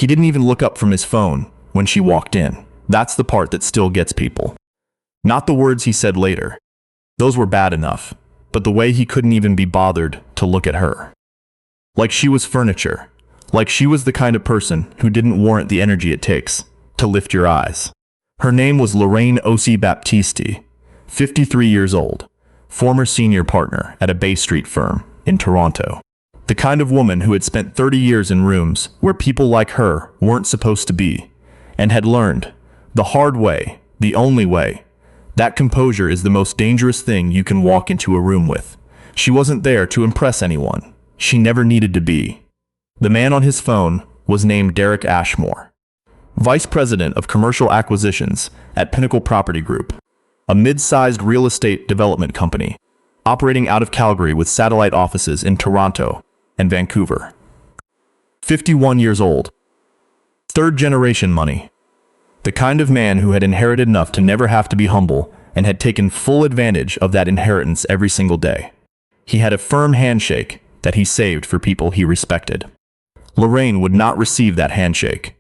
He didn't even look up from his phone when she walked in. That's the part that still gets people. Not the words he said later. Those were bad enough, but the way he couldn't even be bothered to look at her. Like she was furniture. Like she was the kind of person who didn't warrant the energy it takes to lift your eyes. Her name was Lorraine Osei-Baptiste, 53 years old, former senior partner at a Bay Street firm in Toronto. The kind of woman who had spent 30 years in rooms where people like her weren't supposed to be, and had learned, the hard way, the only way, that composure is the most dangerous thing you can walk into a room with. She wasn't there to impress anyone. She never needed to be. The man on his phone was named Derek Ashmore, Vice President of Commercial Acquisitions at Pinnacle Property Group, a mid-sized real estate development company, operating out of Calgary with satellite offices in Toronto and Vancouver. 51 years old. Third-generation money. The kind of man who had inherited enough to never have to be humble and had taken full advantage of that inheritance every single day. He had a firm handshake that he saved for people he respected. Lorraine would not receive that handshake.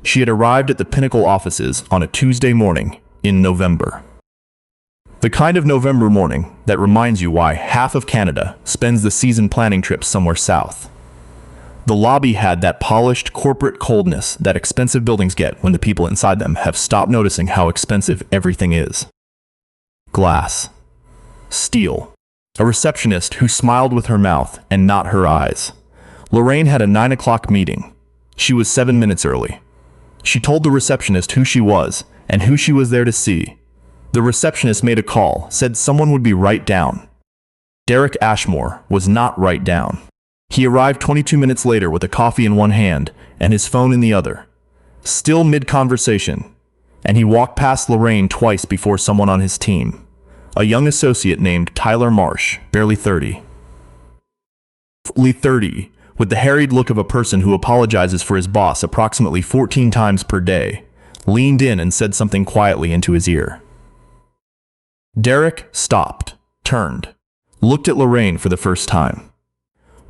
She had arrived at the Pinnacle offices on a Tuesday morning in November. The kind of November morning that reminds you why half of Canada spends the season planning trips somewhere south. The lobby had that polished corporate coldness that expensive buildings get when the people inside them have stopped noticing how expensive everything is. Glass. Steel. A receptionist who smiled with her mouth and not her eyes. Lorraine had a 9 o'clock meeting. She was 7 minutes early. She told the receptionist who she was and who she was there to see. The receptionist made a call, said someone would be right down. Derek Ashmore was not right down. He arrived 22 minutes later with a coffee in one hand and his phone in the other. Still mid-conversation, and he walked past Lorraine twice before someone on his team, a young associate named Tyler Marsh, barely 30. With the harried look of a person who apologizes for his boss approximately 14 times per day, leaned in and said something quietly into his ear. Derek stopped, turned, looked at Lorraine for the first time.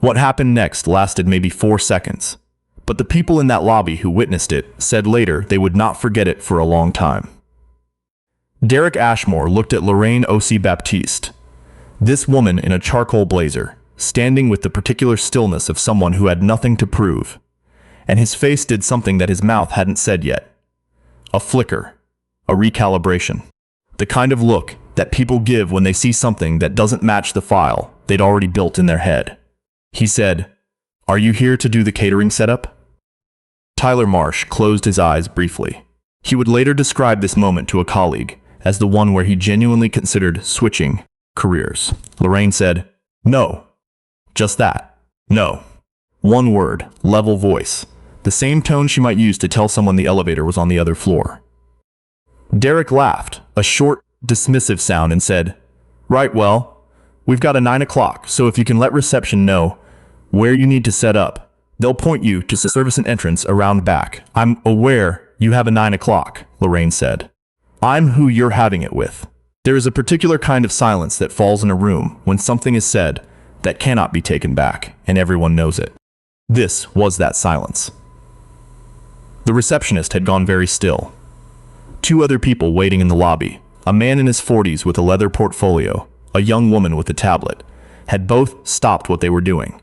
What happened next lasted maybe 4 seconds, but the people in that lobby who witnessed it said later they would not forget it for a long time. Derek Ashmore looked at Lorraine Osei-Baptiste, this woman in a charcoal blazer, standing with the particular stillness of someone who had nothing to prove, and his face did something that his mouth hadn't said yet. A flicker, a recalibration, the kind of look that people give when they see something that doesn't match the file they'd already built in their head. He said, "Are you here to do the catering setup?" Tyler Marsh closed his eyes briefly. He would later describe this moment to a colleague as the one where he genuinely considered switching careers. Lorraine said, "No." Just that. No. One word, level voice. The same tone she might use to tell someone the elevator was on the other floor. Derek laughed, a short, dismissive sound, and said, "Right, well, we've got a 9 o'clock, so if you can let reception know where you need to set up, they'll point you to the service and entrance around back." "I'm aware you have a 9 o'clock, Lorraine said. "I'm who you're having it with." There is a particular kind of silence that falls in a room when something is said that cannot be taken back, and everyone knows it. This was that silence. The receptionist had gone very still. 2 other people waiting in the lobby, a man in his 40s with a leather portfolio, a young woman with a tablet, had both stopped what they were doing.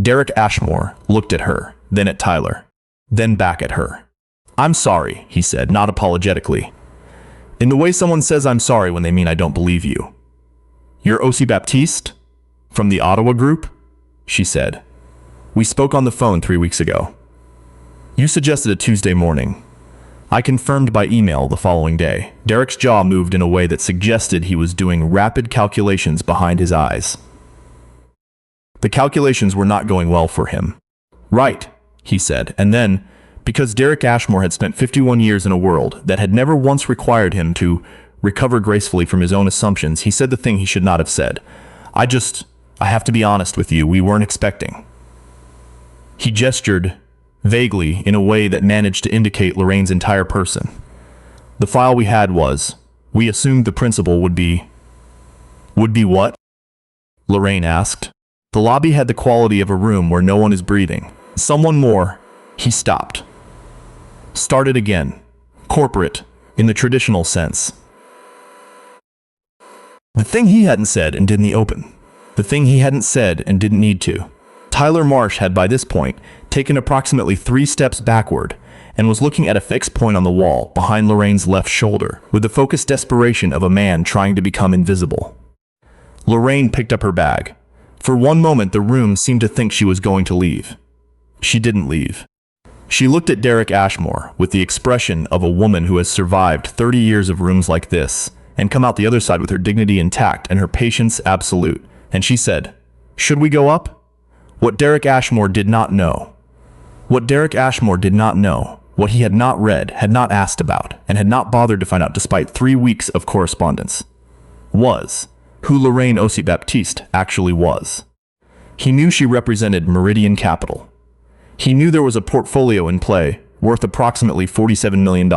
Derek Ashmore looked at her, then at Tyler, then back at her. "I'm sorry," he said, not apologetically. In the way someone says I'm sorry when they mean I don't believe you. "You're Osei-Baptiste? From the Ottawa group?" she said. "We spoke on the phone 3 weeks ago. You suggested a Tuesday morning. I confirmed by email the following day." Derek's jaw moved in a way that suggested he was doing rapid calculations behind his eyes. The calculations were not going well for him. "Right," he said, and then, because Derek Ashmore had spent 51 years in a world that had never once required him to recover gracefully from his own assumptions, he said the thing he should not have said. I have to be honest with you, we weren't expecting." He gestured vaguely in a way that managed to indicate Lorraine's entire person. "The file we had was, we assumed the principal would be..." "Would be what?" Lorraine asked. "The lobby had the quality of a room where no one is breathing. Someone more..." He stopped. Started again. Corporate, in the traditional sense. The thing he hadn't said and didn't open. The thing he hadn't said and didn't need to. Tyler Marsh had by this point taken approximately 3 steps backward and was looking at a fixed point on the wall behind Lorraine's left shoulder with the focused desperation of a man trying to become invisible. Lorraine picked up her bag. For one moment the room seemed to think she was going to leave. She didn't leave. She looked at Derek Ashmore with the expression of a woman who has survived 30 years of rooms like this and come out the other side with her dignity intact and her patience absolute. And she said, "Should we go up?" What Derek Ashmore did not know. What Derek Ashmore did not know, what he had not read, had not asked about, and had not bothered to find out despite 3 weeks of correspondence, was who Lorraine Osei-Baptiste actually was. He knew she represented Meridian Capital. He knew there was a portfolio in play worth approximately $47 million.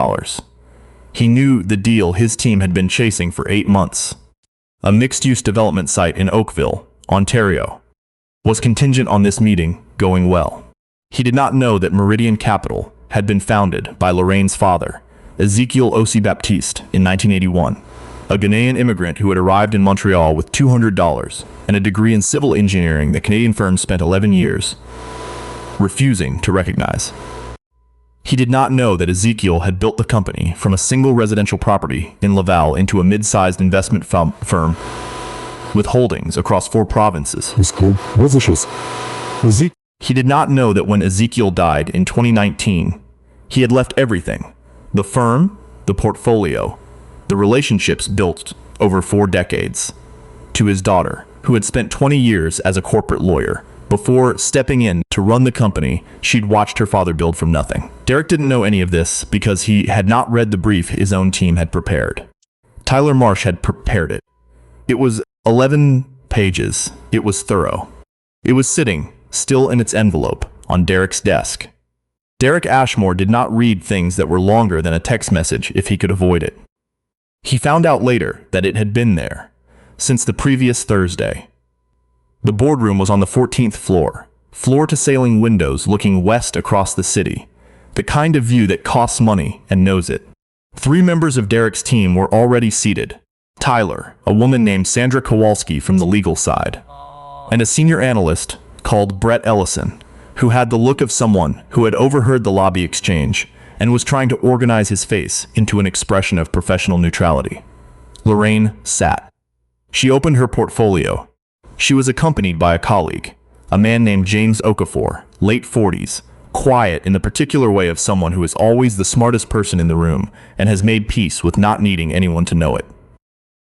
He knew the deal his team had been chasing for 8 months. A mixed-use development site in Oakville, Ontario, was contingent on this meeting going well. He did not know that Meridian Capital had been founded by Lorraine's father, Ezekiel Osei-Baptiste, in 1981, a Ghanaian immigrant who had arrived in Montreal with $200 and a degree in civil engineering that Canadian firms spent 11 years refusing to recognize. He did not know that Ezekiel had built the company from a single residential property in Laval into a mid-sized investment firm with holdings across 4 provinces. He did not know that when Ezekiel died in 2019, he had left everything: the firm, the portfolio, the relationships built over 4 decades, to his daughter, who had spent 20 years as a corporate lawyer. Before stepping in to run the company she'd watched her father build from nothing. Derek didn't know any of this because he had not read the brief his own team had prepared. Tyler Marsh had prepared it. It was 11 pages. It was thorough. It was sitting, still in its envelope, on Derek's desk. Derek Ashmore did not read things that were longer than a text message if he could avoid it. He found out later that it had been there since the previous Thursday. The boardroom was on the 14th floor, floor-to-ceiling windows looking west across the city, the kind of view that costs money and knows it. 3 members of Derek's team were already seated. Tyler, a woman named Sandra Kowalski from the legal side, and a senior analyst called Brett Ellison, who had the look of someone who had overheard the lobby exchange and was trying to organize his face into an expression of professional neutrality. Lorraine sat. She opened her portfolio. She was accompanied by a colleague, a man named James Okafor, late 40s, quiet in the particular way of someone who is always the smartest person in the room and has made peace with not needing anyone to know it.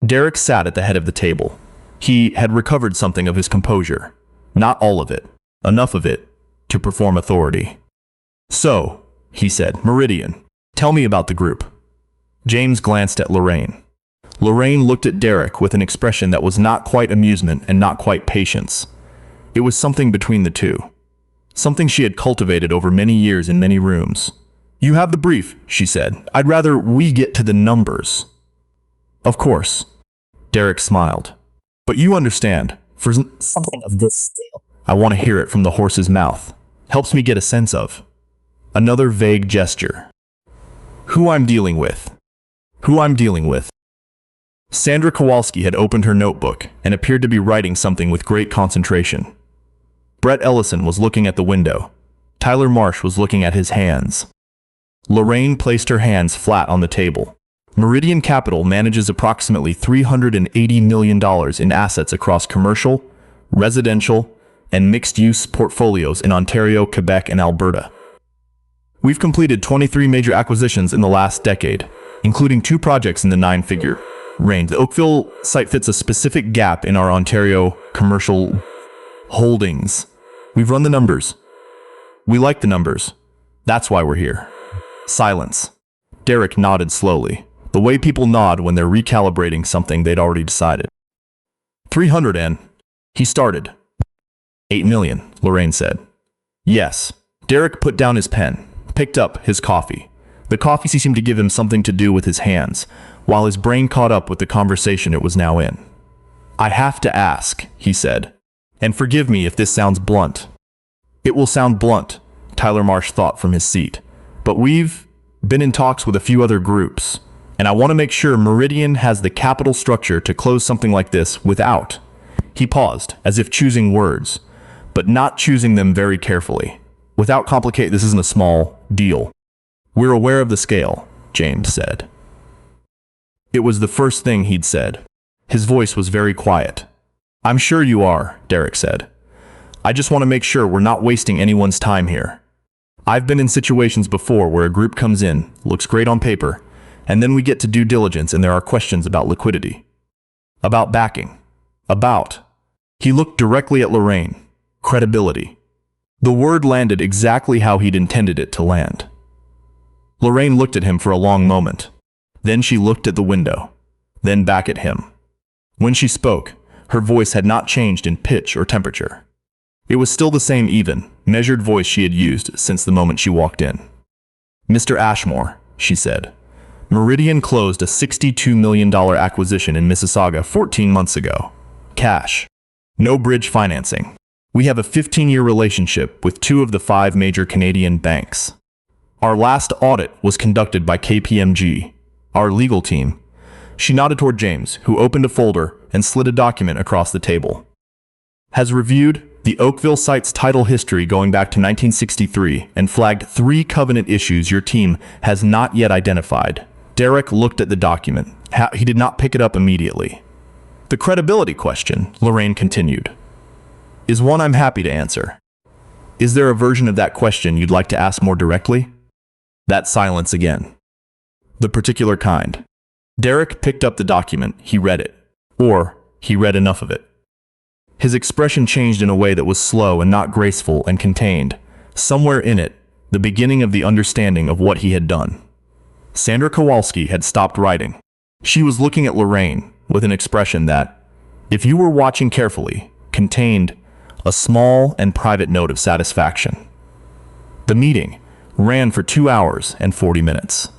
Derek sat at the head of the table. He had recovered something of his composure. Not all of it, enough of it, to perform authority. "So," he said, "Meridian, tell me about the group." James glanced at Lorraine. Lorraine looked at Derek with an expression that was not quite amusement and not quite patience. It was something between the two. Something she had cultivated over many years in many rooms. "You have the brief," she said. "I'd rather we get to the numbers." "Of course." Derek smiled. "But you understand, for something of this scale, I want to hear it from the horse's mouth. Helps me get a sense of." Another vague gesture. "Who I'm dealing with. Who I'm dealing with." Sandra Kowalski had opened her notebook and appeared to be writing something with great concentration. Brett Ellison was looking at the window. Tyler Marsh was looking at his hands. Lorraine placed her hands flat on the table. Meridian Capital manages approximately $380 million in assets across commercial, residential, and mixed-use portfolios in Ontario, Quebec, and Alberta. We've completed 23 major acquisitions in the last decade, including 2 projects in the 9-figure range. The Oakville site fits a specific gap in our Ontario commercial holdings. We've run the numbers. We like the numbers. That's why we're here. Silence. Derek nodded slowly, the way people nod when they're recalibrating something they'd already decided. 300 and... He started. 8 million, Lorraine said. Yes. Derek put down his pen, picked up his coffee. The coffee seemed to give him something to do with his hands, while his brain caught up with the conversation it was now in. "I have to ask," he said, "and forgive me if this sounds blunt." "It will sound blunt," Tyler Marsh thought from his seat, "but we've Been in talks with a few other groups, and I want to make sure Meridian has the capital structure to close something like this without. He paused, as if choosing words, but not choosing them very carefully. Without complicate, this isn't a small deal. We're aware of the scale, James said. It was the first thing he'd said. His voice was very quiet. I'm sure you are, Derek said. I just want to make sure we're not wasting anyone's time here. I've been in situations before where a group comes in, looks great on paper, and then we get to due diligence and there are questions about liquidity. About backing. About. He looked directly at Lorraine. Credibility. The word landed exactly how he'd intended it to land. Lorraine looked at him for a long moment. Then she looked at the window. Then back at him. When she spoke, her voice had not changed in pitch or temperature. It was still the same even, measured voice she had used since the moment she walked in. Mr. Ashmore, she said, Meridian closed a $62 million acquisition in Mississauga 14 months ago. Cash. No bridge financing. We have a 15-year relationship with 2 of the 5 major Canadian banks. Our last audit was conducted by KPMG, our legal team. She nodded toward James, who opened a folder and slid a document across the table. Has reviewed the Oakville site's title history going back to 1963 and flagged 3 covenant issues your team has not yet identified. Derek looked at the document. He did not pick it up immediately. The credibility question, Lorraine continued, is one I'm happy to answer. Is there a version of that question you'd like to ask more directly? That silence again. The particular kind. Derek picked up the document. He read it. Or he read enough of it. His expression changed in a way that was slow and not graceful and contained, somewhere in it, the beginning of the understanding of what he had done. Sandra Kowalski had stopped writing. She was looking at Lorraine with an expression that, if you were watching carefully, contained a small and private note of satisfaction. The meeting ran for 2 hours and 40 minutes.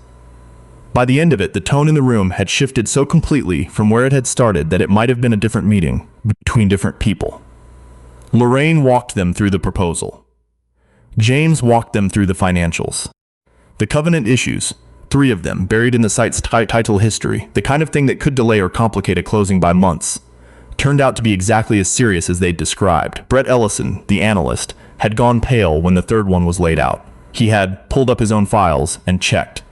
By the end of it, the tone in the room had shifted so completely from where it had started that it might have been a different meeting between different people. Lorraine walked them through the proposal. James walked them through the financials. The covenant issues, 3 of them buried in the site's title history, the kind of thing that could delay or complicate a closing by months, turned out to be exactly as serious as they'd described. Brett Ellison, the analyst, had gone pale when the 3rd one was laid out. He had pulled up his own files and checked.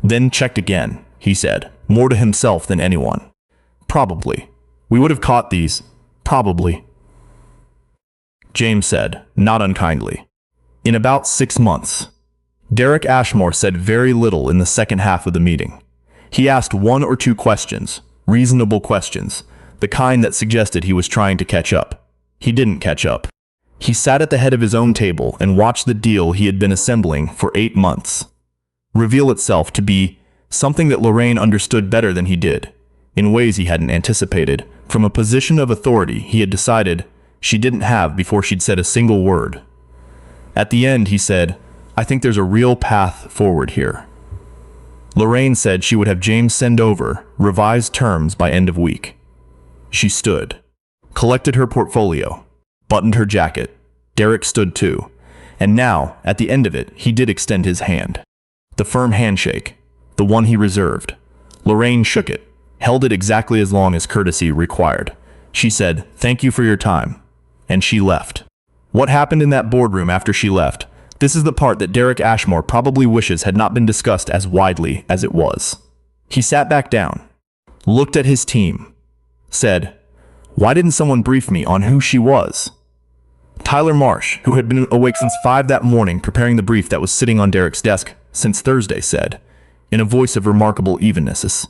Then checked again, he said, more to himself than anyone. Probably. We would have caught these. Probably. James said, not unkindly. In about 6 months. Derek Ashmore said very little in the second half of the meeting. He asked 1 or 2 questions, reasonable questions, the kind that suggested he was trying to catch up. He didn't catch up. He sat at the head of his own table and watched the deal he had been assembling for 8 months reveal itself to be something that Lorraine understood better than he did, in ways he hadn't anticipated, from a position of authority he had decided she didn't have before she'd said a single word. At the end, he said, I think there's a real path forward here. Lorraine said she would have James send over revised terms by end of week. She stood, collected her portfolio, buttoned her jacket. Derek stood too, and now, at the end of it, he did extend his hand. The firm handshake, the one he reserved. Lorraine shook it, held it exactly as long as courtesy required. She said, thank you for your time. And she left. What happened in that boardroom after she left? This is the part that Derek Ashmore probably wishes had not been discussed as widely as it was. He sat back down, looked at his team, said, why didn't someone brief me on who she was? Tyler Marsh, who had been awake since 5 that morning preparing the brief that was sitting on Derek's desk since Thursday, said, in a voice of remarkable evenness,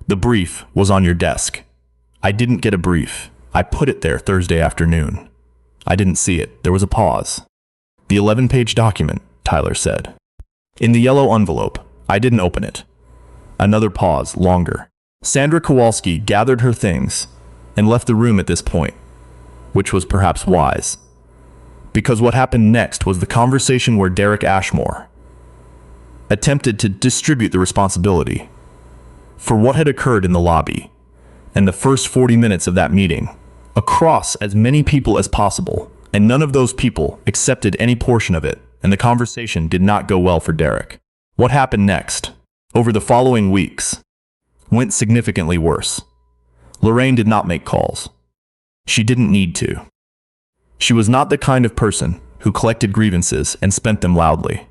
the brief was on your desk. I didn't get a brief. I put it there Thursday afternoon. I didn't see it. There was a pause. The 11-page document, Tyler said. In the yellow envelope. I didn't open it. Another pause, longer. Sandra Kowalski gathered her things and left the room at this point, which was perhaps wise. Because what happened next was the conversation where Derek Ashmore attempted to distribute the responsibility for what had occurred in the lobby and the first 40 minutes of that meeting across as many people as possible, and none of those people accepted any portion of it, and the conversation did not go well for Derek. What happened next, over the following weeks, went significantly worse. Lorraine did not make calls. She didn't need to. She was not the kind of person who collected grievances and spent them loudly.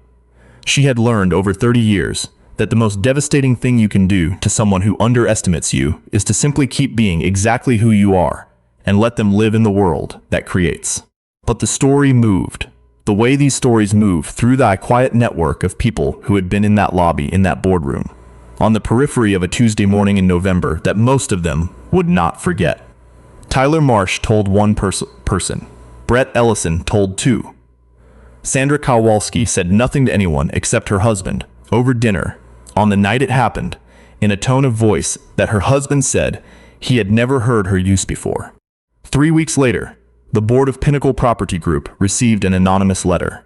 She had learned over 30 years that the most devastating thing you can do to someone who underestimates you is to simply keep being exactly who you are and let them live in the world that creates. But the story moved. The way these stories moved through the quiet network of people who had been in that lobby, in that boardroom, on the periphery of a Tuesday morning in November that most of them would not forget. Tyler Marsh told one person. Brett Ellison told two. Sandra Kowalski said nothing to anyone except her husband, over dinner, on the night it happened, in a tone of voice that her husband said he had never heard her use before. 3 weeks later, the board of Pinnacle Property Group received an anonymous letter.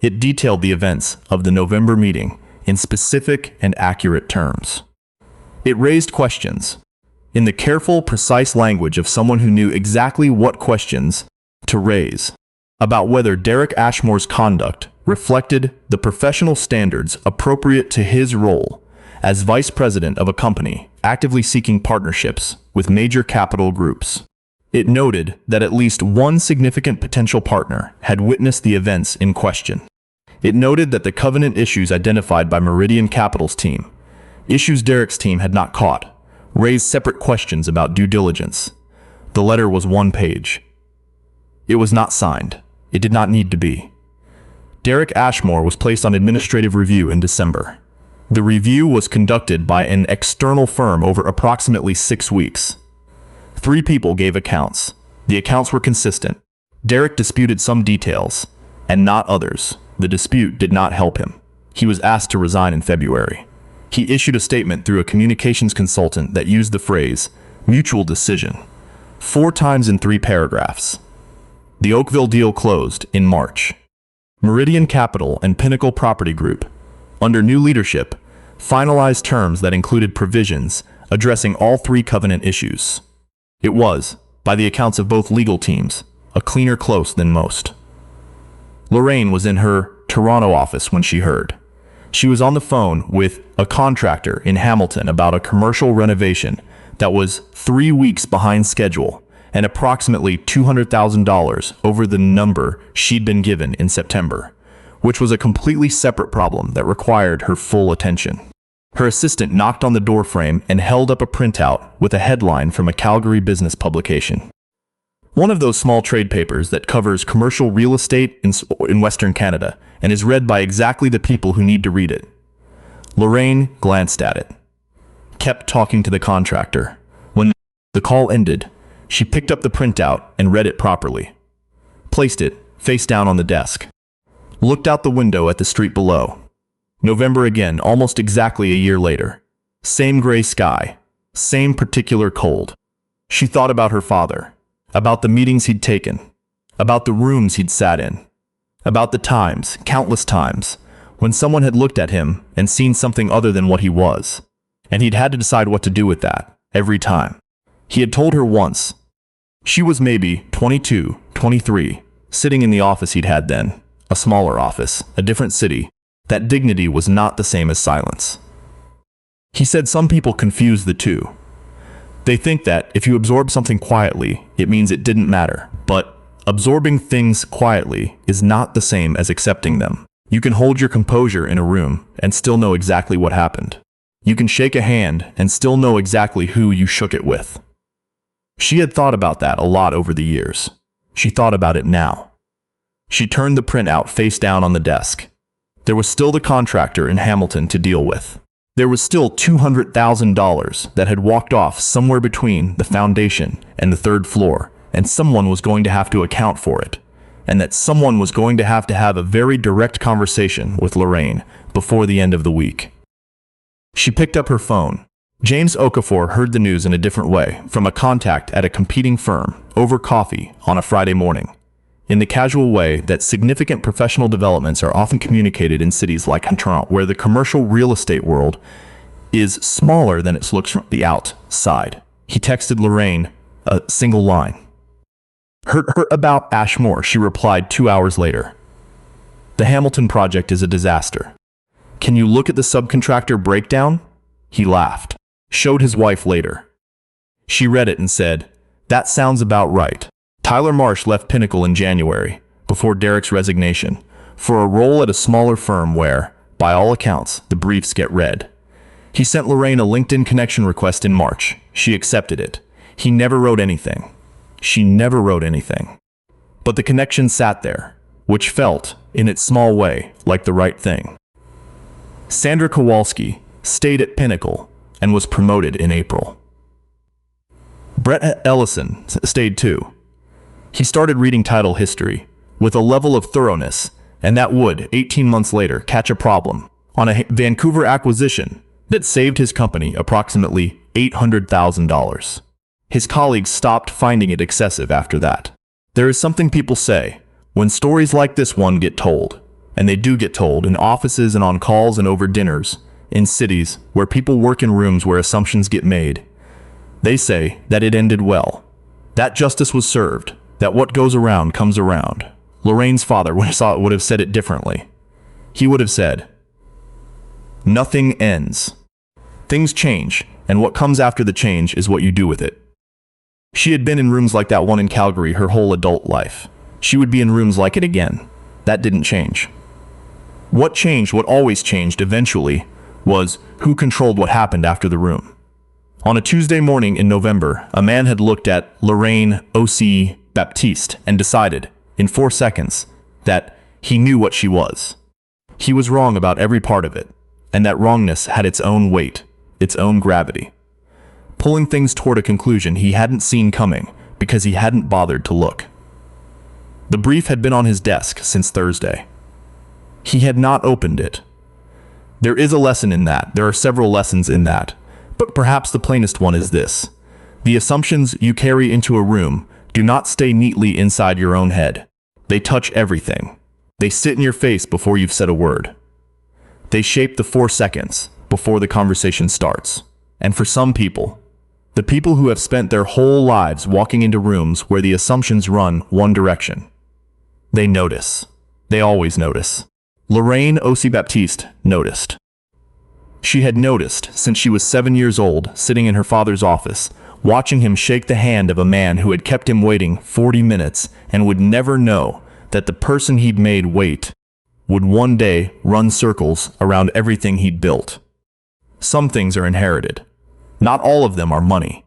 It detailed the events of the November meeting in specific and accurate terms. It raised questions, in the careful, precise language of someone who knew exactly what questions to raise, about whether Derek Ashmore's conduct reflected the professional standards appropriate to his role as vice president of a company actively seeking partnerships with major capital groups. It noted that at least one significant potential partner had witnessed the events in question. It noted that the covenant issues identified by Meridian Capital's team, issues Derek's team had not caught, raised separate questions about due diligence. The letter was 1 page. It was not signed. It did not need to be. Derek Ashmore was placed on administrative review in December. The review was conducted by an external firm over approximately 6 weeks. 3 people gave accounts. The accounts were consistent. Derek disputed some details, and not others. The dispute did not help him. He was asked to resign in February. He issued a statement through a communications consultant that used the phrase, mutual decision, 4 times in 3 paragraphs. The Oakville deal closed in March. Meridian Capital and Pinnacle Property Group, under new leadership, finalized terms that included provisions addressing all 3 covenant issues. It was, by the accounts of both legal teams, a cleaner close than most. Lorraine was in her Toronto office when she heard. She was on the phone with a contractor in Hamilton about a commercial renovation that was 3 weeks behind schedule and approximately $200,000 over the number she'd been given in September, which was a completely separate problem that required her full attention. Her assistant knocked on the doorframe and held up a printout with a headline from a Calgary business publication. One of those small trade papers that covers commercial real estate in Western Canada and is read by exactly the people who need to read it. Lorraine glanced at it, kept talking to the contractor. When the call ended, she picked up the printout and read it properly, placed it face down on the desk, looked out the window at the street below. November again, almost exactly a year later. Same gray sky, same particular cold. She thought about her father, about the meetings he'd taken, about the rooms he'd sat in, about the times, countless times, when someone had looked at him and seen something other than what he was, and he'd had to decide what to do with that, every time. He had told her once. She was maybe 22, 23, sitting in the office he'd had then, a smaller office, a different city. That dignity was not the same as silence. He said some people confuse the two. They think that if you absorb something quietly, it means it didn't matter, but absorbing things quietly is not the same as accepting them. You can hold your composure in a room and still know exactly what happened. You can shake a hand and still know exactly who you shook it with. She had thought about that a lot over the years. She thought about it now. She turned the printout face down on the desk. There was still the contractor in Hamilton to deal with. There was still $200,000 that had walked off somewhere between the foundation and the 3rd floor, and someone was going to have to account for it, and that someone was going to have a very direct conversation with Lorraine before the end of the week. She picked up her phone. James Okafor heard the news in a different way, from a contact at a competing firm, over coffee on a Friday morning, in the casual way that significant professional developments are often communicated in cities like Toronto, where the commercial real estate world is smaller than it looks from the outside. He texted Lorraine a single line. Heard about Ashmore, she replied 2 hours later. The Hamilton project is a disaster. Can you look at the subcontractor breakdown? He laughed. Showed his wife later. She read it and said, that sounds about right. Tyler Marsh left Pinnacle in January, before Derek's resignation, for a role at a smaller firm where, by all accounts, the briefs get read. He sent Lorraine a LinkedIn connection request in March. She accepted it. He never wrote anything. She never wrote anything. But the connection sat there, which felt, in its small way, like the right thing. Sandra Kowalski stayed at Pinnacle and was promoted in April. Brett Ellison stayed too. He started reading title history with a level of thoroughness, and that would, 18 months later, catch a problem on a Vancouver acquisition that saved his company approximately $800,000. His colleagues stopped finding it excessive after that. There is something people say when stories like this one get told, and they do get told in offices and on calls and over dinners, in cities where people work in rooms where assumptions get made. They say that it ended well, that justice was served, that what goes around comes around. Lorraine's father would have said it differently. He would have said, nothing ends. Things change, and what comes after the change is what you do with it. She had been in rooms like that one in Calgary her whole adult life. She would be in rooms like it again. That didn't change. What changed, what always changed eventually, was who controlled what happened after the room. On a Tuesday morning in November, a man had looked at Lorraine Osei-Baptiste and decided, in 4 seconds, that he knew what she was. He was wrong about every part of it, and that wrongness had its own weight, its own gravity, pulling things toward a conclusion he hadn't seen coming because he hadn't bothered to look. The brief had been on his desk since Thursday. He had not opened it. There is a lesson in that. There are several lessons in that. But perhaps the plainest one is this. The assumptions you carry into a room do not stay neatly inside your own head. They touch everything. They sit in your face before you've said a word. They shape the 4 seconds before the conversation starts. And for some people, the people who have spent their whole lives walking into rooms where the assumptions run one direction, they notice. They always notice. Lorraine Osei-Baptiste noticed. She had noticed since she was 7 years old, sitting in her father's office, watching him shake the hand of a man who had kept him waiting 40 minutes and would never know that the person he'd made wait would one day run circles around everything he'd built. Some things are inherited. Not all of them are money.